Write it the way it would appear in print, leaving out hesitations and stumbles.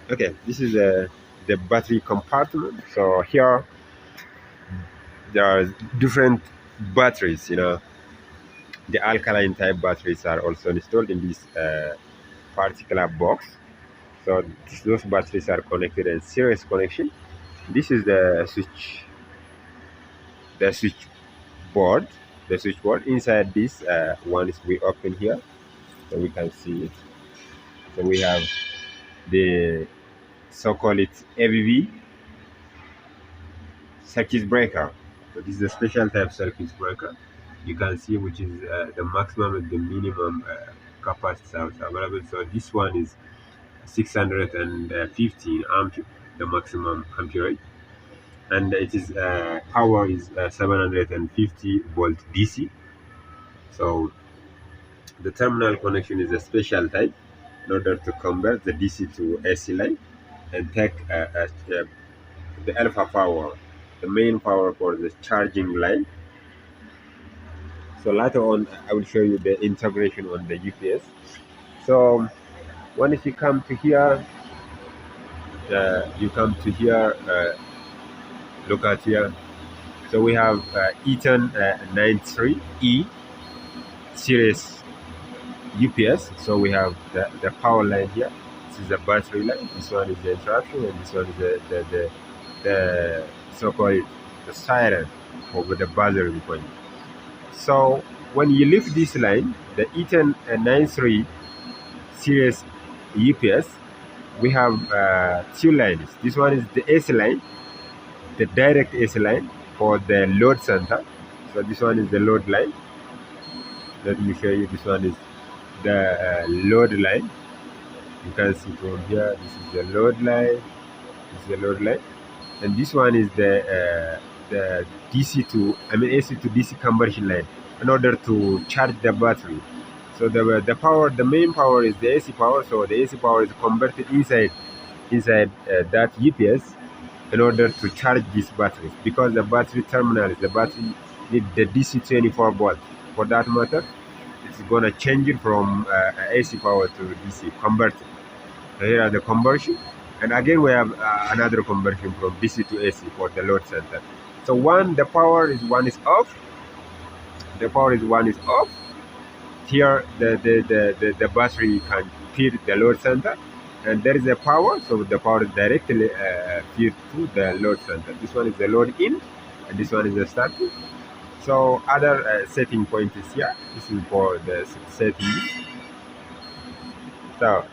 Okay, this is the battery compartment. So here there are different batteries. The alkaline type batteries are also installed in this particular box. So those batteries are connected in series connection. This is the switch board. The switchboard inside this one is we open here, so we can see it. So we have the so-called it ABB circuit breaker. So this is a special type circuit breaker. You can see which is the maximum and the minimum capacitors available. So this one is 615 ampere, the maximum amperage, and it is power is 750 volt DC. So the terminal connection is a special type in order to convert the DC to AC line and take the alpha power, the main power for the charging line. So later on, I will show you the integration on the UPS. So once you come to here, look at here. So we have Eaton 93E series UPS. So we have the power line here. This is the battery line. This one is the interruption, and this one is the so-called the siren over the battery point. So when you lift this line, the Eaton 93 series UPS, we have two lines. This one is the AC line, the direct AC line for the load center. So this one is the load line. Let me show you. This one is the load line. You can see from here. This is the load line. This is the load line, and this one is the DC to AC to DC conversion line in order to charge the battery. So the power, the main power is the AC power. So the AC power is converted inside that UPS in order to charge these batteries, because the battery terminal is the battery need the DC 24 volt. For that matter, it's gonna change it from AC power to DC converted. So here are the conversion, and again we have another conversion from DC to AC for the load center. So the power is one is off. The power is one is off. Here the battery can feed the load center, and there is a power, so the power is directly feed to the load center. This one is the load in, and this one is the starting. So other setting point is here. This is for the settings. So